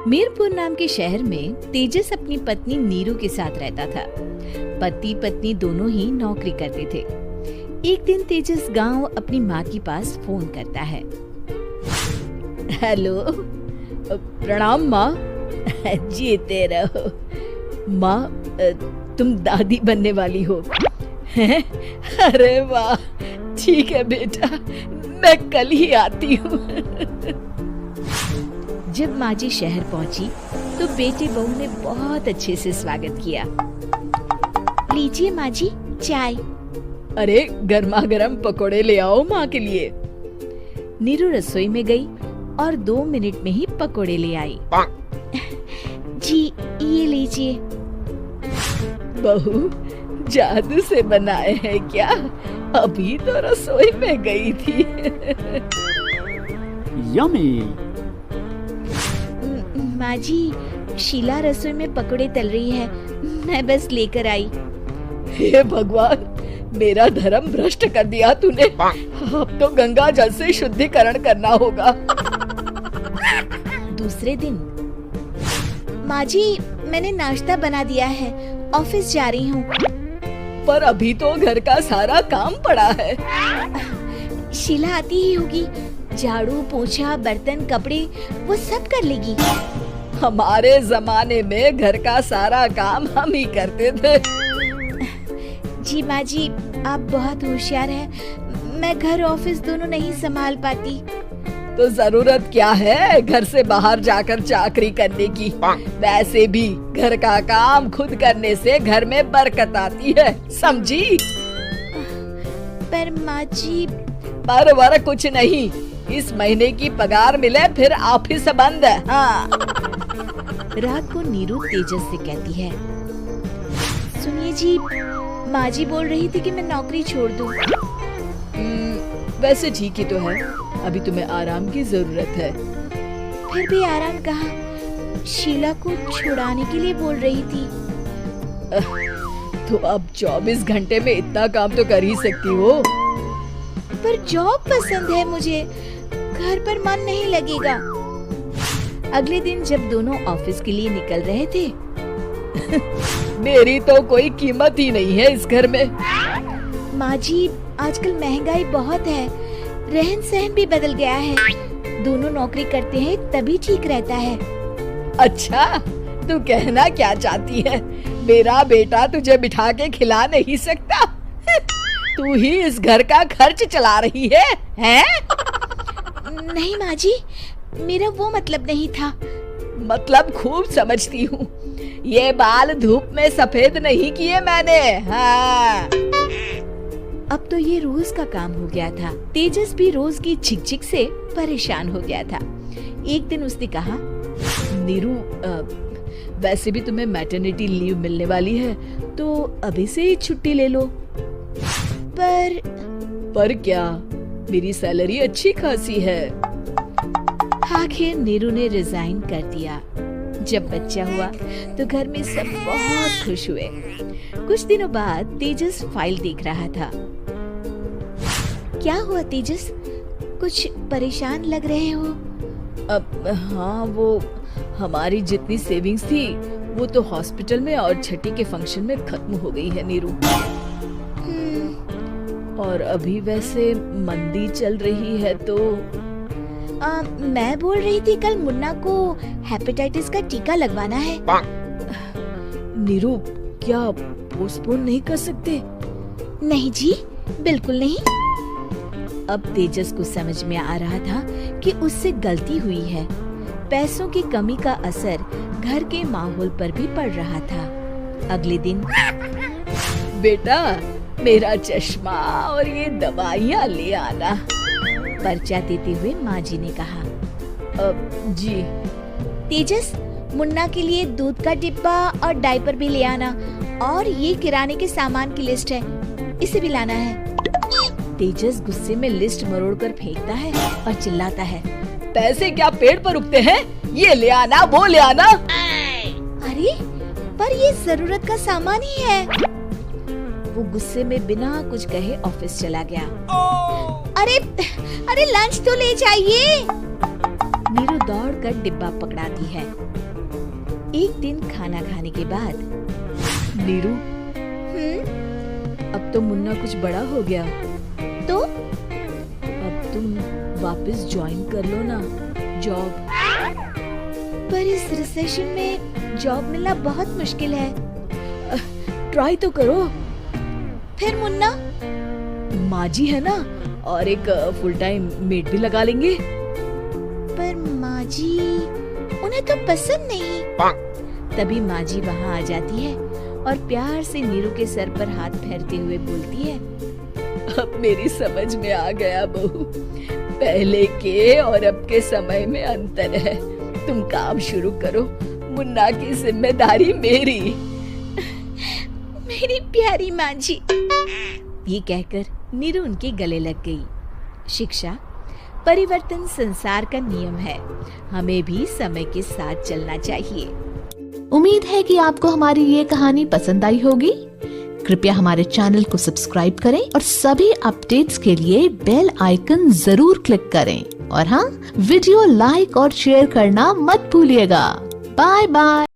मीरपुर नाम के शहर में तेजस अपनी पत्नी नीरू के साथ रहता था। पति पत्नी दोनों ही नौकरी करते थे। एक दिन तेजस गांव अपनी माँ के पास फोन करता है। हेलो, प्रणाम माँ। जीते रहो माँ, तुम दादी बनने वाली हो। अरे वाह, ठीक है बेटा, मैं कल ही आती हूँ। जब माँ जी शहर पहुंची तो बेटे बहू ने बहुत अच्छे से स्वागत किया। लीजिए माँ जी चाय। अरे गर्मा गर्म पकोड़े ले आओ माँ के लिए। नीरू रसोई में गई और 2 मिनट में ही पकोड़े ले आई। जी ये लीजिए। बहू जादू से बनाए हैं क्या? अभी तो रसोई में गई थी। यम्मी। माँ जी, शीला रसोई में पकोड़े तल रही है, मैं बस लेकर आई। हे भगवान, मेरा धर्म भ्रष्ट कर दिया तूने। अब तो गंगा जल से शुद्धिकरण करना होगा। दूसरे दिन, माँ जी मैंने नाश्ता बना दिया है, ऑफिस जा रही हूँ। पर अभी तो घर का सारा काम पड़ा है। शीला आती ही होगी, झाड़ू पोछा बर्तन कपड़े वो सब कर लेगी। हमारे जमाने में घर का सारा काम हम ही करते थे। जी माँ जी, आप बहुत होशियार हैं, मैं घर ऑफिस दोनों नहीं संभाल पाती। तो जरूरत क्या है घर से बाहर जाकर चाकरी करने की? वैसे भी घर का काम खुद करने से घर में बरकत आती है, समझी? पर माँ जी। पर वर कुछ नहीं, इस महीने की पगार मिले फिर ऑफिस बंद है। हाँ। रात को नीरू तेजस से कहती है, सुनिए जी, माँ जी बोल रही थी कि मैं नौकरी छोड़ दूं। वैसे ठीक ही तो है, अभी तुम्हें आराम की जरूरत है। फिर भी आराम कहाँ, शीला को छुड़ाने के लिए बोल रही थी। तो अब 24 घंटे में इतना काम तो कर ही सकती हो। पर जॉब पसंद है मुझे, घर पर मन नहीं लगेगा। अगले दिन जब दोनों ऑफिस के लिए निकल रहे थे, मेरी तो कोई कीमत ही नहीं है इस घर में। माँ जी, आजकल महंगाई बहुत है, रहन सहन भी बदल गया है, दोनों नौकरी करते हैं तभी ठीक रहता है। अच्छा, तू कहना क्या चाहती है? मेरा बेटा तुझे बिठा के खिला नहीं सकता? तू ही इस घर का खर्च चला रही है, हैं? नहीं माँ जी, मेरा वो मतलब नहीं था। मतलब खूब समझती हूँ, ये बाल धूप में सफेद नहीं किए मैंने। हाँ। अब तो ये रोज का काम हो गया था। तेजस भी रोज की झिकझिक से परेशान हो गया था। एक दिन उसने कहा, नीरू, वैसे भी तुम्हें मैटरनिटी लीव मिलने वाली है, तो अभी से ही छुट्टी ले लो। पर क्या, मेरी सैलरी अच्छी खासी है। आखिर नीरू ने रिजाइन कर दिया। जब बच्चा हुआ तो घर में सब बहुत खुश हुए। कुछ दिनों बाद तेजस फाइल देख रहा था। क्या हुआ तेजस, कुछ परेशान लग रहे हो? हाँ, वो हमारी जितनी सेविंग्स थी वो तो हॉस्पिटल में और छठी के फंक्शन में खत्म हो गई है नीरू। और अभी वैसे मंदी चल रही है तो मैं बोल रही थी कल मुन्ना को हेपेटाइटिस का टीका लगवाना है। नीरू, क्या पोस्टपोन नहीं कर सकते? नहीं जी, बिल्कुल नहीं। अब तेजस को समझ में आ रहा था कि उससे गलती हुई है। पैसों की कमी का असर घर के माहौल पर भी पड़ रहा था। अगले दिन, बेटा मेरा चश्मा और ये दवाइयाँ ले आना, पर्चा देते हुए माँ जी ने कहा। जी। तेजस, मुन्ना के लिए दूध का डिब्बा और डायपर भी ले आना, और ये किराने के सामान की लिस्ट है, इसे भी लाना है। तेजस गुस्से में लिस्ट मरोड़कर फेंकता है और चिल्लाता है, पैसे क्या पेड़ पर उगते हैं? ये ले आना, वो ले आना। अरे पर ये जरूरत का सामान ही है। वो गुस्से में बिना कुछ कहे ऑफिस चला गया। अरे लंच तो ले जाइए। नीरू दौड़कर डिब्बा पकड़ाती है। एक दिन खाना खाने के बाद, नीरू, अब तो मुन्ना कुछ बड़ा हो गया, तो अब तुम वापस ज्वाइन कर लो ना जॉब। पर इस रिसेशन में जॉब मिलना बहुत मुश्किल है। ट्राई तो करो। फिर मुन्ना, माँ जी है ना, और एक फुल टाइम मेड भी लगा लेंगे। पर माँ जी, उन्हें तो पसंद नहीं। तभी माँ जी वहाँ आ जाती है और प्यार से नीरू के सर पर हाथ फेरते हुए बोलती है, अब मेरी समझ में आ गया बहू, पहले के और अब के समय में अंतर है। तुम काम शुरू करो, मुन्ना की जिम्मेदारी मेरी। मेरी प्यारी माँ जी। ये कहकर नीरू उनके गले लग गई। शिक्षा, परिवर्तन संसार का नियम है, हमें भी समय के साथ चलना चाहिए। उम्मीद है कि आपको हमारी ये कहानी पसंद आई होगी। कृपया हमारे चैनल को सब्सक्राइब करें और सभी अपडेट्स के लिए बेल आइकन जरूर क्लिक करें। और हाँ, वीडियो लाइक और शेयर करना मत भूलिएगा। Bye bye.